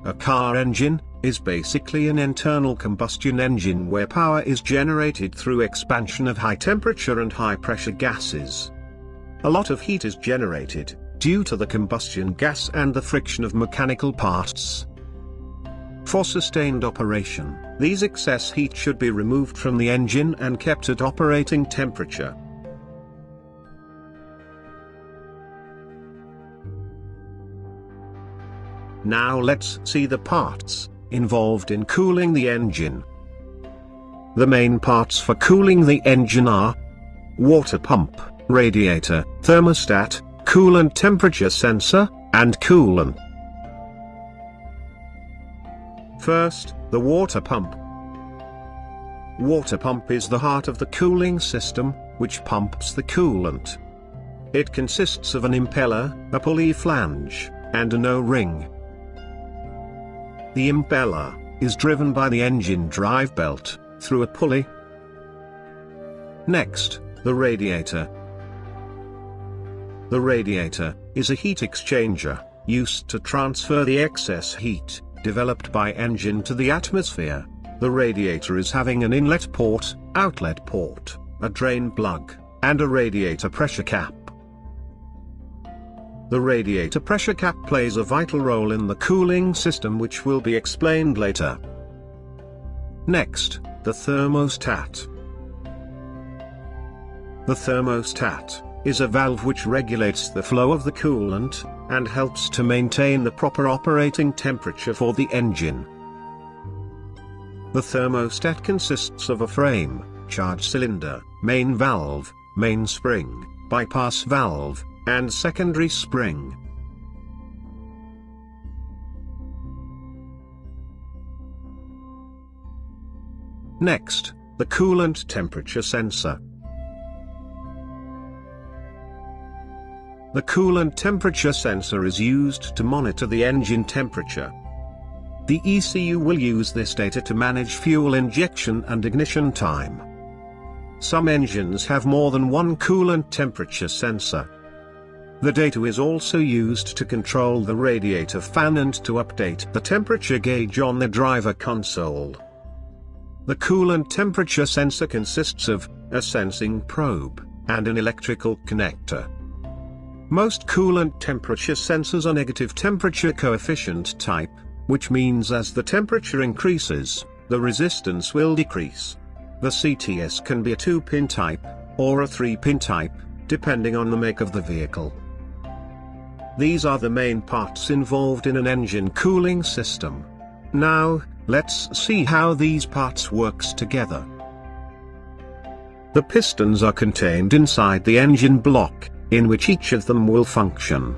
A car engine is basically an internal combustion engine where power is generated through expansion of high temperature and high pressure gases. A lot of heat is generated due to the combustion gas and the friction of mechanical parts. For sustained operation, these excess heat should be removed from the engine and kept at operating temperature. Now let's see the parts involved in cooling the engine. The main parts for cooling the engine are water pump, radiator, thermostat, coolant temperature sensor, and coolant. First, the water pump. Water pump is the heart of the cooling system, which pumps the coolant. It consists of an impeller, a pulley flange, and an O-ring. The impeller is driven by the engine drive belt through a pulley. Next, the radiator. The radiator is a heat exchanger used to transfer the excess heat developed by engine to the atmosphere. The radiator is having an inlet port, outlet port, a drain plug, and a radiator pressure cap. The radiator pressure cap plays a vital role in the cooling system, which will be explained later. Next, the thermostat. The thermostat is a valve which regulates the flow of the coolant and helps to maintain the proper operating temperature for the engine. The thermostat consists of a frame, charge cylinder, main valve, main spring, bypass valve, and secondary spring. Next, the coolant temperature sensor. The coolant temperature sensor is used to monitor the engine temperature. The ECU will use this data to manage fuel injection and ignition time. Some engines have more than one coolant temperature sensor. The data is also used to control the radiator fan and to update the temperature gauge on the driver console. The coolant temperature sensor consists of a sensing probe and an electrical connector. Most coolant temperature sensors are negative temperature coefficient type, which means as the temperature increases, the resistance will decrease. The CTS can be a 2-pin type, or a 3-pin type, depending on the make of the vehicle. These are the main parts involved in an engine cooling system. Now, let's see how these parts works together. The pistons are contained inside the engine block, in which each of them will function.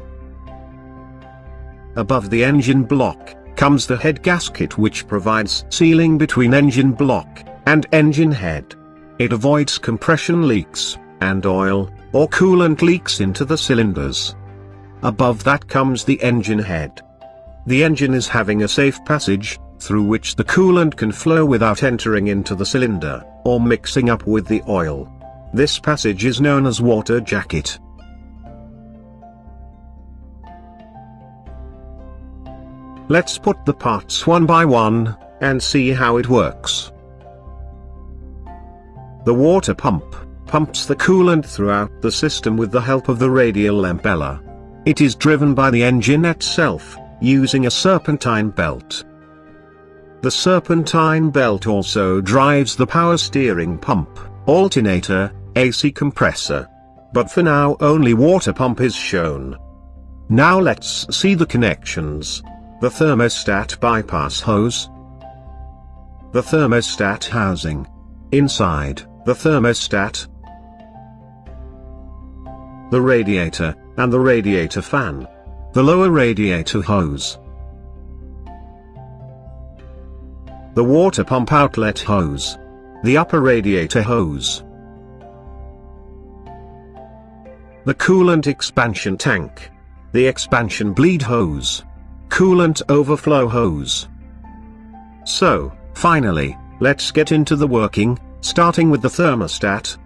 Above the engine block comes the head gasket, which provides sealing between engine block and engine head. It avoids compression leaks and oil or coolant leaks into the cylinders. Above that comes the engine head. The engine is having a safe passage through which the coolant can flow without entering into the cylinder or mixing up with the oil. This passage is known as water jacket. Let's put the parts one by one and see how it works. The water pump pumps the coolant throughout the system with the help of the radial impeller. It is driven by the engine itself, using a serpentine belt. The serpentine belt also drives the power steering pump, alternator, AC compressor. But for now only water pump is shown. Now let's see the connections. The thermostat bypass hose. The thermostat housing. Inside the thermostat, the radiator, and the radiator fan. The lower radiator hose. The water pump outlet hose. The upper radiator hose. The coolant expansion tank. The expansion bleed hose. Coolant overflow hose. So, finally, let's get into the working, starting with the thermostat.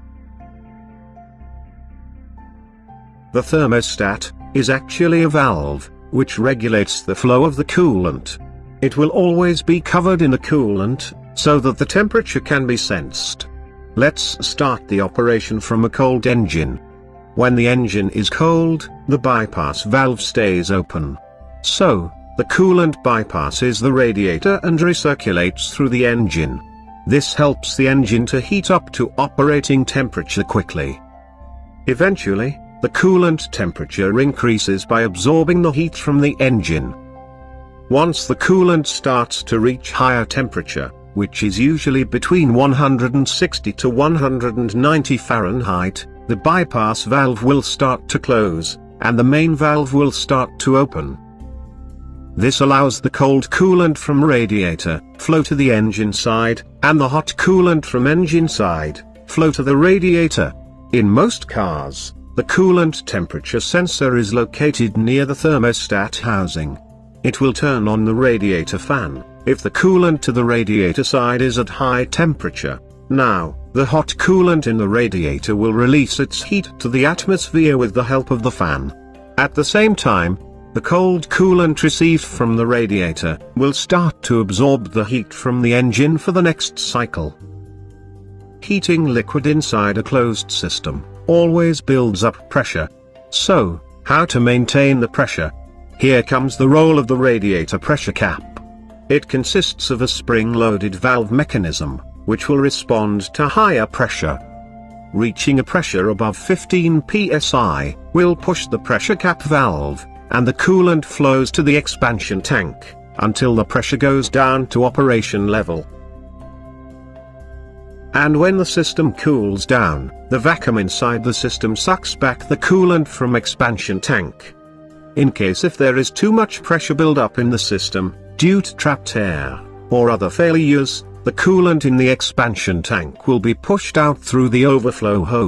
The thermostat is actually a valve, which regulates the flow of the coolant. It will always be covered in the coolant, so that the temperature can be sensed. Let's start the operation from a cold engine. When the engine is cold, the bypass valve stays open. So, the coolant bypasses the radiator and recirculates through the engine. This helps the engine to heat up to operating temperature quickly. Eventually, the coolant temperature increases by absorbing the heat from the engine. Once the coolant starts to reach higher temperature, which is usually between 160 to 190 Fahrenheit, the bypass valve will start to close, and the main valve will start to open. This allows the cold coolant from radiator flow to the engine side, and the hot coolant from engine side flow to the radiator. In most cars, the coolant temperature sensor is located near the thermostat housing. It will turn on the radiator fan if the coolant to the radiator side is at high temperature. Now, the hot coolant in the radiator will release its heat to the atmosphere with the help of the fan. At the same time, the cold coolant received from the radiator will start to absorb the heat from the engine for the next cycle. Heating liquid inside a closed system always builds up pressure. So, how to maintain the pressure? Here comes the role of the radiator pressure cap. It consists of a spring-loaded valve mechanism, which will respond to higher pressure. Reaching a pressure above 15 psi will push the pressure cap valve, and the coolant flows to the expansion tank, until the pressure goes down to operation level. And when the system cools down, the vacuum inside the system sucks back the coolant from expansion tank. In case if there is too much pressure build-up in the system, due to trapped air, or other failures, the coolant in the expansion tank will be pushed out through the overflow hose.